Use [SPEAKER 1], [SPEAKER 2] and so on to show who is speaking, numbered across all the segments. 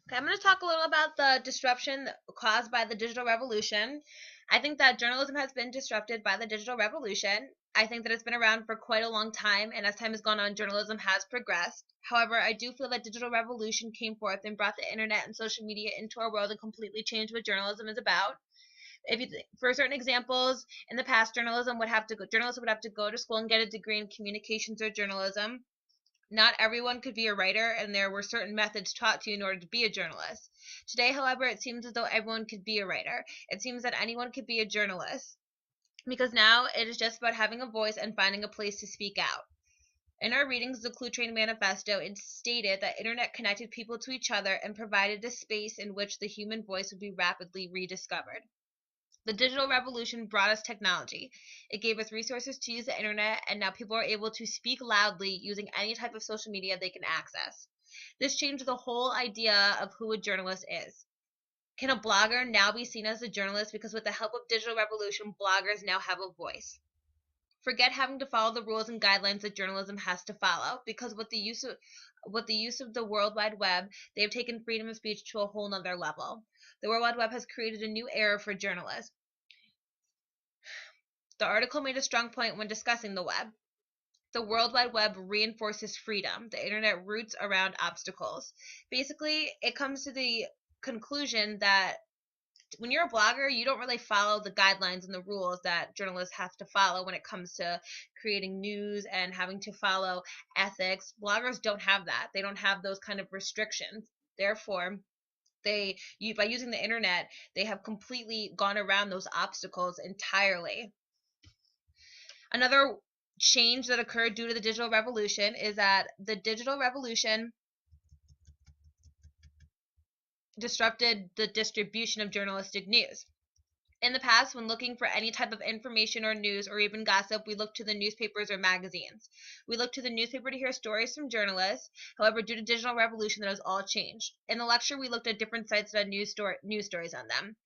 [SPEAKER 1] Okay, I'm going to talk a little about the disruption caused by the digital revolution. I think that journalism has been disrupted by the digital revolution. I think that it's been around for quite a long time, and as time has gone on, journalism has progressed. However, I do feel that digital revolution came forth and brought the internet and social media into our world and completely changed what journalism is about. If you for certain examples, in the past, journalists would have to go to school and get a degree in communications or journalism. Not everyone could be a writer, and there were certain methods taught to you in order to be a journalist. Today, however, it seems as though everyone could be a writer. It seems that anyone could be a journalist because now it is just about having a voice and finding a place to speak out. In our readings of the Clue Train Manifesto, it stated that internet connected people to each other and provided a space in which the human voice would be rapidly rediscovered. The digital revolution brought us technology. It gave us resources to use the internet, and now people are able to speak loudly using any type of social media they can access. This changed the whole idea of who a journalist is. Can a blogger now be seen as a journalist because with the help of digital revolution, bloggers now have a voice? Forget having to follow the rules and guidelines that journalism has to follow because with the use of the World Wide Web, they have taken freedom of speech to a whole nother level. The World Wide Web has created a new era for journalists. The article made a strong point when discussing the web. The World Wide Web reinforces freedom. The internet roots around obstacles. Basically, it comes to the conclusion that when you're a blogger, you don't really follow the guidelines and the rules that journalists have to follow when it comes to creating news and having to follow ethics. Bloggers don't have that. They don't have those kind of restrictions. Therefore, by using the internet, they have completely gone around those obstacles entirely. Another change that occurred due to the digital revolution is that the digital revolution disrupted the distribution of journalistic news. In the past, when looking for any type of information or news or even gossip, we looked to the newspapers or magazines. We looked to the newspaper to hear stories from journalists. However, due to digital revolution, that has all changed. In the lecture, we looked at different sites that had news stories on them.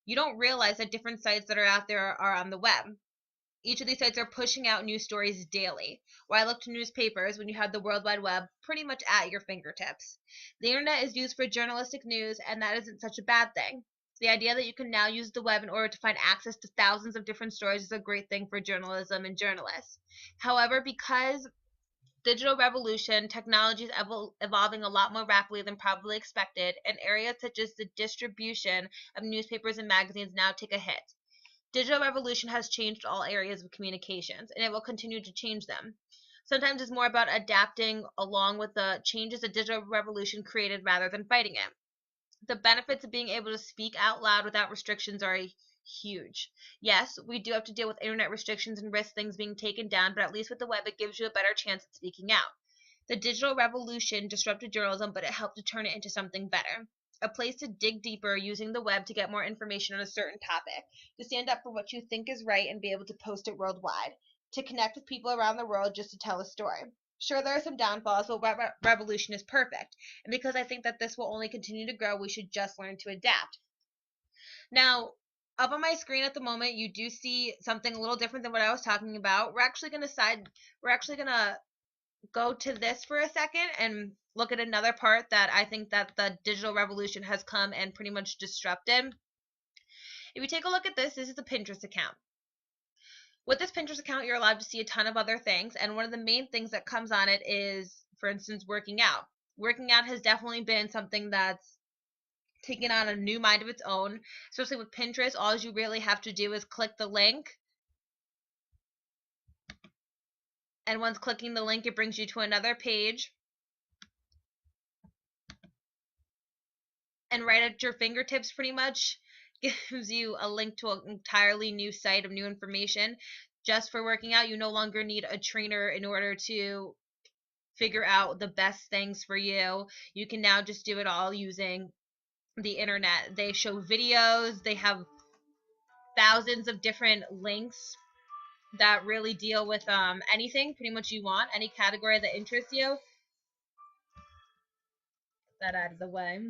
[SPEAKER 1] You don't realize that different sites that are out there are on the web. Each of these sites are pushing out news stories daily. Why look to newspapers when you have the World Wide Web pretty much at your fingertips? The internet is used for journalistic news, and that isn't such a bad thing. The idea that you can now use the web in order to find access to thousands of different stories is a great thing for journalism and journalists. However, because digital revolution, technology is evolving a lot more rapidly than probably expected, and areas such as the distribution of newspapers and magazines now take a hit. Digital revolution has changed all areas of communications, and it will continue to change them. Sometimes it's more about adapting along with the changes the digital revolution created rather than fighting it. The benefits of being able to speak out loud without restrictions are huge. Yes, we do have to deal with internet restrictions and risk things being taken down, but at least with the web, it gives you a better chance at speaking out. The digital revolution disrupted journalism, but it helped to turn it into something better. A place to dig deeper using the web to get more information on a certain topic, to stand up for what you think is right and be able to post it worldwide, to connect with people around the world just to tell a story. Sure, there are some downfalls, but revolution is perfect. And because I think that this will only continue to grow, we should just learn to adapt. Now, up on my screen at the moment, you do see something a little different than what I was talking about. We're actually going to go to this for a second and look at another part that I think that the digital revolution has come and pretty much disrupted. If you take a look at this is a Pinterest account. With this Pinterest account, you're allowed to see a ton of other things, and one of the main things that comes on it is, for instance, working out. Working out has definitely been something that's taken on a new mind of its own, especially with Pinterest. All you really have to do is click the link, and once clicking the link, it brings you to another page. And right at your fingertips, pretty much, gives you a link to an entirely new site of new information. Just for working out, you no longer need a trainer in order to figure out the best things for you. You can now just do it all using the internet. They show videos, they have thousands of different links that really deal with anything pretty much you want, any category that interests you. Get that out of the way.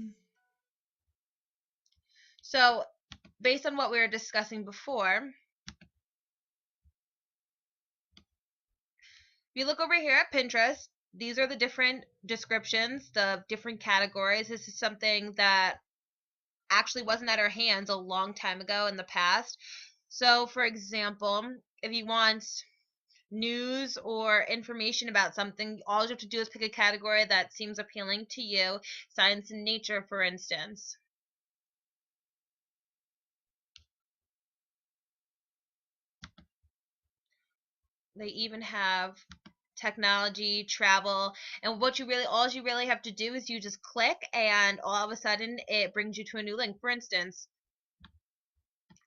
[SPEAKER 1] So, based on what we were discussing before, if you look over here at Pinterest, these are the different descriptions, the different categories. This is something that actually wasn't at our hands a long time ago in the past. So, for example, if you want news or information about something, all you have to do is pick a category that seems appealing to you. Science and nature, for instance. They even have technology, travel, and all you really have to do is you just click, and all of a sudden it brings you to a new link. For instance,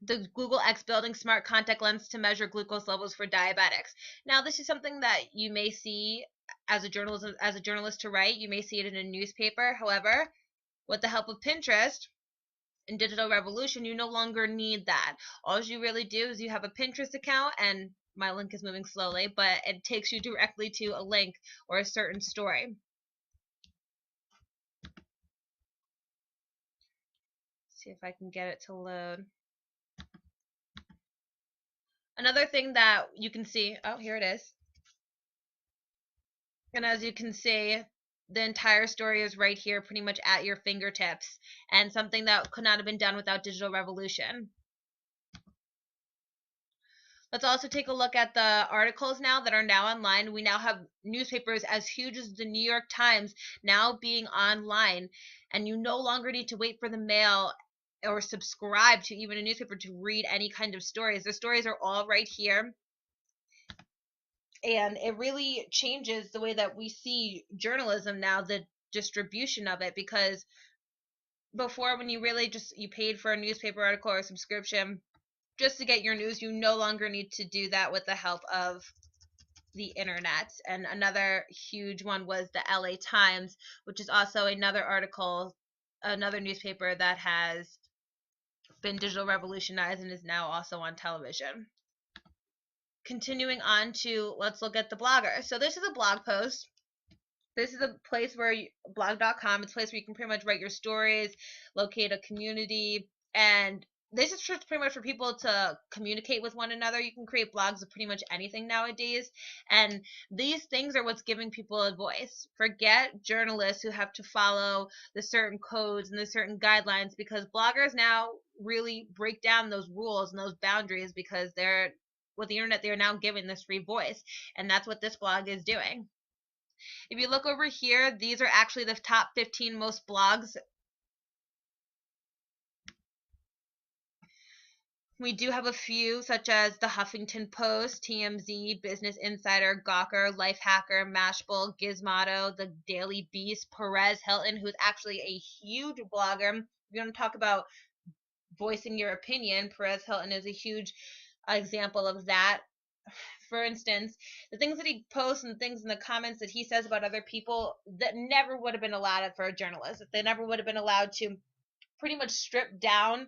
[SPEAKER 1] the Google X building smart contact lens to measure glucose levels for diabetics. Now, this is something that you may see as a journalist to write. You may see it in a newspaper. However, with the help of Pinterest and digital revolution, you no longer need that. All you really do is you have a Pinterest account, and my link is moving slowly, but it takes you directly to a link or a certain story. See if I can get it to load. Another thing that you can see, oh, here it is. And as you can see, the entire story is right here, pretty much at your fingertips, and something that could not have been done without digital revolution. Let's also take a look at the articles now that are now online. We now have newspapers as huge as the New York Times now being online, and you no longer need to wait for the mail or subscribe to even a newspaper to read any kind of stories. The stories are all right here, and it really changes the way that we see journalism now, the distribution of it, because before, when you really just you paid for a newspaper article or a subscription just to get your news, you no longer need to do that with the help of the internet. And another huge one was the LA Times, which is also another newspaper that has been digital revolutionized and is now also on television. Continuing on to, let's look at the blogger. So this is a blog post. This is a place where blog.com, it's a place where you can pretty much write your stories, locate a community, and this is just pretty much for people to communicate with one another. You can create blogs of pretty much anything nowadays, and these things are what's giving people a voice. Forget journalists who have to follow the certain codes and the certain guidelines, because bloggers now really break down those rules and those boundaries, because they're with the internet, they're now giving this free voice, and that's what this blog is doing. If you look over here, these are actually the top 15 most blogs. We do have a few, such as the Huffington Post, TMZ, Business Insider, Gawker, Lifehacker, Mashable, Gizmodo, the Daily Beast, Perez Hilton, who's actually a huge blogger. If you want to talk about voicing your opinion, Perez Hilton is a huge example of that. For instance, the things that he posts and things in the comments that he says about other people that never would have been allowed for a journalist. They never would have been allowed to pretty much strip down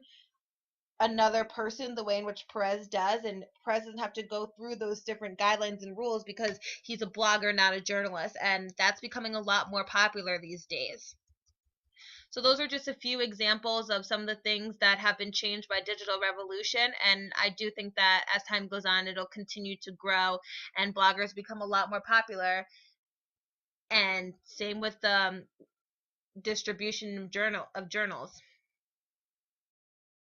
[SPEAKER 1] another person the way in which Perez does, and Perez doesn't have to go through those different guidelines and rules because he's a blogger, not a journalist, and that's becoming a lot more popular these days. So those are just a few examples of some of the things that have been changed by digital revolution, and I do think that as time goes on, it'll continue to grow and bloggers become a lot more popular. And same with the distribution of journals.